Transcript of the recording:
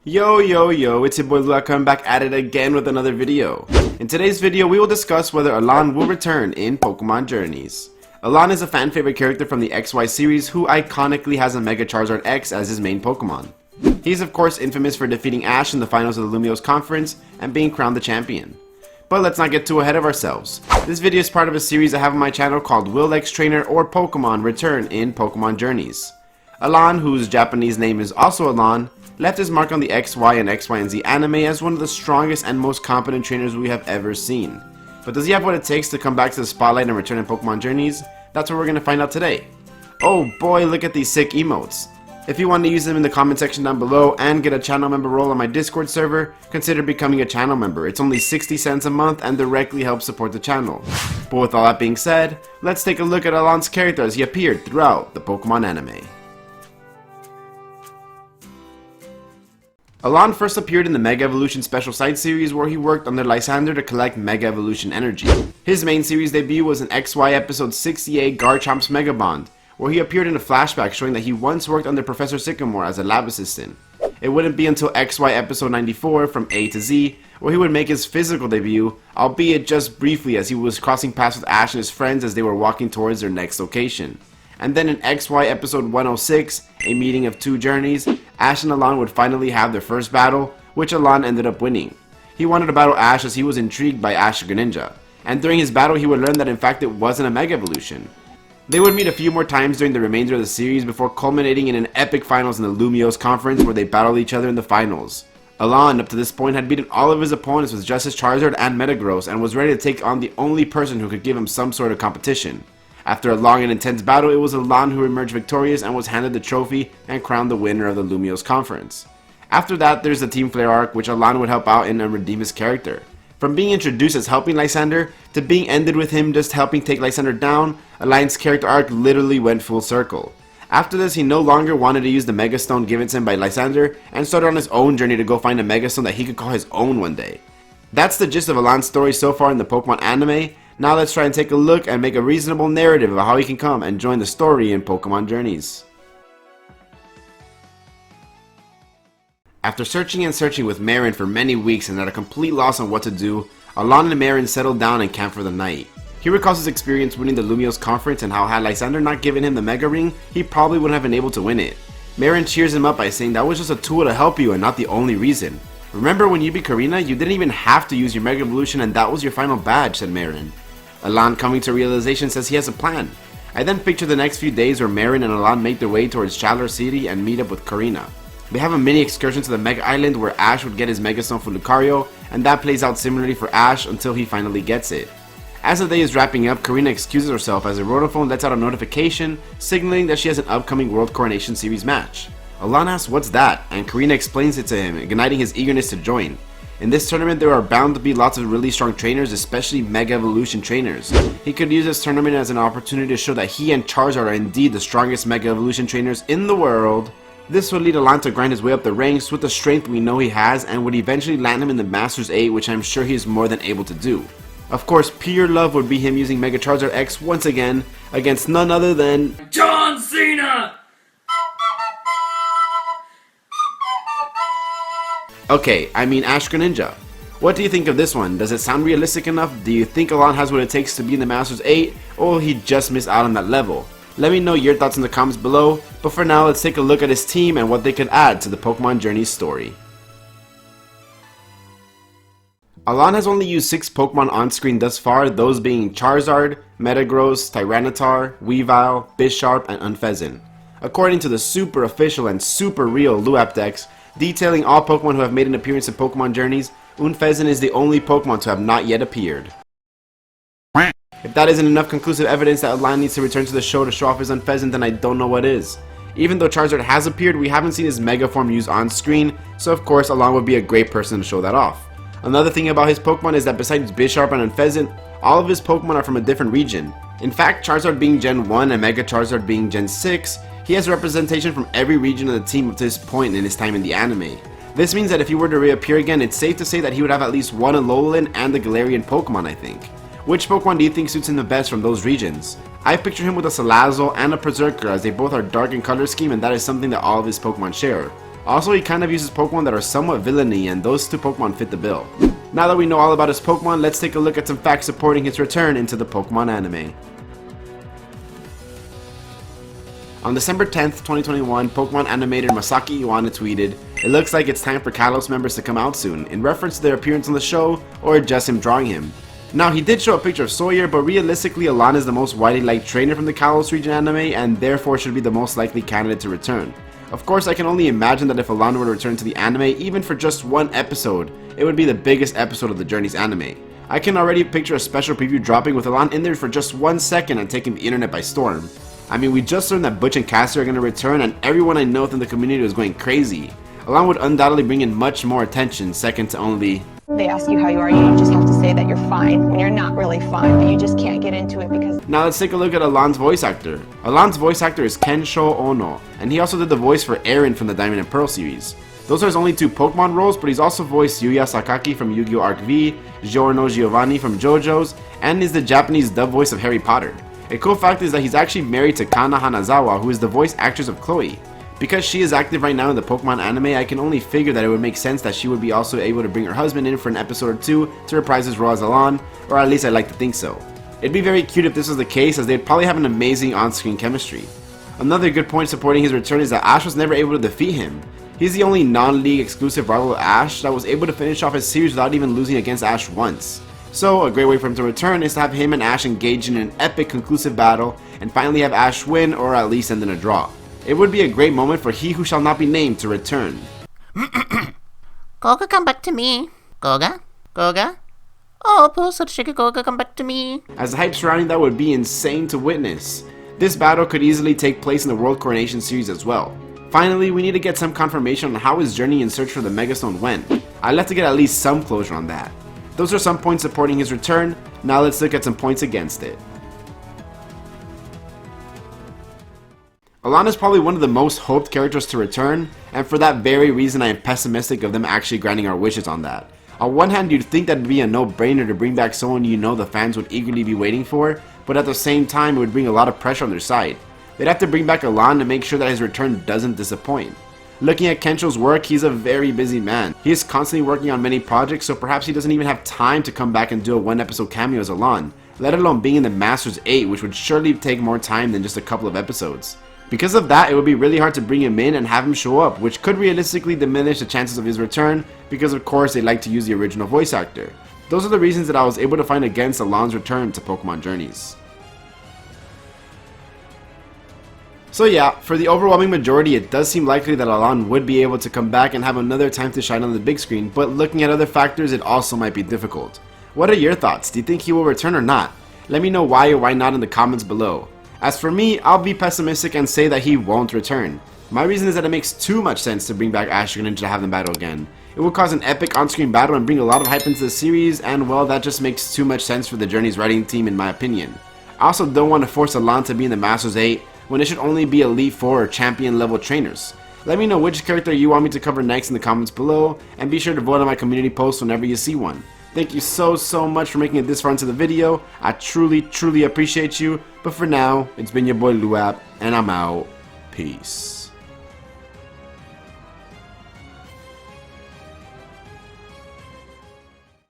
Yo, it's your boy Luap coming back at it again with another video. In today's video, we will discuss whether Alain will return in Pokemon Journeys. Alain is a fan favorite character from the XY series who iconically has a Mega Charizard X as his main Pokemon. He's of course infamous for defeating Ash in the finals of the Lumiose Conference and being crowned the champion. But let's not get too ahead of ourselves. This video is part of a series I have on my channel called Will X Trainer or Pokemon Return in Pokemon Journeys. Alain, whose Japanese name is also Alain, left his mark on the XY and XY and Z anime as one of the strongest and most competent trainers we have ever seen. But does he have what it takes to come back to the spotlight and return in Pokemon Journeys? That's what we're going to find out today. Oh boy, look at these sick emotes. If you want to use them in the comment section down below and get a channel member role on my Discord server, consider becoming a channel member. It's only 60 cents a month and directly helps support the channel. But with all that being said, let's take a look at Alain's character as he appeared throughout the Pokemon anime. Alain first appeared in the Mega Evolution Special Side series where he worked under Lysander to collect Mega Evolution energy. His main series debut was in XY episode 68 Garchomp's Mega Bond, where he appeared in a flashback showing that he once worked under Professor Sycamore as a lab assistant. It wouldn't be until XY episode 94 from A to Z where he would make his physical debut, albeit just briefly as he was crossing paths with Ash and his friends as they were walking towards their next location. And then in XY episode 106, a meeting of two journeys, Ash and Alain would finally have their first battle, which Alain ended up winning. He wanted to battle Ash as he was intrigued by Ash's Greninja, and during his battle he would learn that in fact it wasn't a Mega Evolution. They would meet a few more times during the remainder of the series before culminating in an epic finals in the Lumiose Conference where they battled each other in the finals. Alain, up to this point, had beaten all of his opponents with just his Charizard and Metagross and was ready to take on the only person who could give him some sort of competition. After a long and intense battle, it was Alain who emerged victorious and was handed the trophy and crowned the winner of the Lumiose Conference. After that, there's the Team Flare arc, which Alain would help out in and redeem his character. From being introduced as helping Lysander, to being ended with him just helping take Lysander down, Alain's character arc literally went full circle. After this, he no longer wanted to use the Mega Stone given to him by Lysander, and started on his own journey to go find a Mega Stone that he could call his own one day. That's the gist of Alain's story so far in the Pokemon anime. Now let's try and take a look and make a reasonable narrative of how he can come and join the story in Pokemon Journeys. After searching and searching with Marin for many weeks and at a complete loss on what to do, Alain and Marin settled down and camped for the night. He recalls his experience winning the Lumiose Conference and how had Lysander not given him the Mega Ring, he probably wouldn't have been able to win it. Marin cheers him up by saying that was just a tool to help you and not the only reason. Remember when you beat Karina, you didn't even have to use your Mega Evolution and that was your final badge, said Marin. Alain, coming to realization, says he has a plan. I then picture the next few days where Marin and Alain make their way towards Shalour City and meet up with Karina. They have a mini excursion to the Mega Island where Ash would get his Mega Stone for Lucario, and that plays out similarly for Ash until he finally gets it. As the day is wrapping up, Karina excuses herself as her Rotophone lets out a notification signaling that she has an upcoming World Coronation Series match. Alain asks what's that, and Karina explains it to him, igniting his eagerness to join. In this tournament, there are bound to be lots of really strong trainers, especially Mega Evolution trainers. He could use this tournament as an opportunity to show that he and Charizard are indeed the strongest Mega Evolution trainers in the world. This would lead Alain to grind his way up the ranks with the strength we know he has and would eventually land him in the Masters 8, which I'm sure he is more than able to do. Of course, pure love would be him using Mega Charizard X once again against none other than John Cena! Okay, I mean Ash Greninja. What do you think of this one? Does it sound realistic enough? Do you think Alain has what it takes to be in the Masters 8, or will he just miss out on that level? Let me know your thoughts in the comments below, but for now let's take a look at his team and what they could add to the Pokemon Journeys story. Alain has only used 6 Pokemon on screen thus far, those being Charizard, Metagross, Tyranitar, Weavile, Bisharp, and Unfezant. According to the super official and super real Luap decks, detailing all Pokemon who have made an appearance in Pokemon Journeys, Unfezant is the only Pokemon to have not yet appeared. If that isn't enough conclusive evidence that Alain needs to return to the show to show off his Unfezant, then I don't know what is. Even though Charizard has appeared, we haven't seen his Mega form used on screen, so of course Alain would be a great person to show that off. Another thing about his Pokemon is that besides Bisharp and Unfezant, all of his Pokemon are from a different region. In fact, Charizard being Gen 1 and Mega Charizard being Gen 6, he has representation from every region of the team up to this point in his time in the anime. This means that if he were to reappear again, it's safe to say that he would have at least one Alolan and the Galarian Pokemon, I think. Which Pokemon do you think suits him the best from those regions? I picture him with a Salazzle and a Berserker as they both are dark in color scheme and that is something that all of his Pokemon share. Also, he kind of uses Pokemon that are somewhat villainy, and those two Pokemon fit the bill. Now that we know all about his Pokemon, let's take a look at some facts supporting his return into the Pokemon anime. On December 10th, 2021, Pokemon animator Masaki Iwata tweeted, "It looks like it's time for Kalos members to come out soon," in reference to their appearance on the show, or just him drawing him. Now, he did show a picture of Sawyer, but realistically, Alain is the most widely liked trainer from the Kalos region anime, and therefore should be the most likely candidate to return. Of course, I can only imagine that if Alain were to return to the anime, even for just one episode, it would be the biggest episode of the Journey's anime. I can already picture a special preview dropping with Alain in there for just 1 second and taking the internet by storm. I mean, we just learned that Butch and Cassie are going to return, and everyone I know within the community was going crazy. Alain would undoubtedly bring in much more attention, second to only... They ask you how you are, you just have to say that you're fine when you're not really fine, but you just can't get into it because... Now let's take a look at Alain's voice actor. Alain's voice actor is Kensho Ono, and he also did the voice for Aaron from the Diamond and Pearl series. Those are his only 2 Pokemon roles, but he's also voiced Yuya Sakaki from Yu-Gi-Oh! Arc V, Giorno Giovanni from JoJo's, and is the Japanese dub voice of Harry Potter. A cool fact is that he's actually married to Kana Hanazawa, who is the voice actress of Chloe. Because she is active right now in the Pokemon anime, I can only figure that it would make sense that she would be also able to bring her husband in for an episode or 2 to reprise his role as Alain, or at least I like to think so. It'd be very cute if this was the case, as they'd probably have an amazing on-screen chemistry. Another good point supporting his return is that Ash was never able to defeat him. He's the only non-league exclusive rival of Ash that was able to finish off his series without even losing against Ash once. So, a great way for him to return is to have him and Ash engage in an epic conclusive battle, and finally have Ash win, or at least end in a draw. It would be a great moment for he who shall not be named to return. Goga, come back to me. Goga? Goga? Oh, poor such sugar Goga, come back to me. As the hype surrounding that would be insane to witness. This battle could easily take place in the World Coronation series as well. Finally, we need to get some confirmation on how his journey in search for the Megastone went. I'd like to get at least some closure on that. Those are some points supporting his return. Now let's look at some points against it. Alain is probably one of the most hoped characters to return, and for that very reason I am pessimistic of them actually granting our wishes on that. On one hand, you'd think that'd be a no-brainer to bring back someone you know the fans would eagerly be waiting for, but at the same time it would bring a lot of pressure on their side. They'd have to bring back Alain to make sure that his return doesn't disappoint. Looking at Kensho's work, he's a very busy man. He is constantly working on many projects, so perhaps he doesn't even have time to come back and do a 1-episode cameo as Alain, let alone being in the Masters 8, which would surely take more time than just a couple of episodes. Because of that, it would be really hard to bring him in and have him show up, which could realistically diminish the chances of his return, because of course they like to use the original voice actor. Those are the reasons that I was able to find against Alain's return to Pokemon Journeys. So yeah, for the overwhelming majority, it does seem likely that Alain would be able to come back and have another time to shine on the big screen, but looking at other factors, it also might be difficult. What are your thoughts? Do you think he will return or not? Let me know why or why not in the comments below. As for me, I'll be pessimistic and say that he won't return. My reason is that it makes too much sense to bring back Ash and Greninja to have them battle again. It will cause an epic on-screen battle and bring a lot of hype into the series, and well, that just makes too much sense for the Journey's writing team in my opinion. I also don't want to force Alain to be in the Masters 8 when it should only be Elite 4 or Champion level trainers. Let me know which character you want me to cover next in the comments below, and be sure to vote on my community post whenever you see one. Thank you so much for making it this far into the video. I truly appreciate you. But for now, it's been your boy Luap, and I'm out. Peace.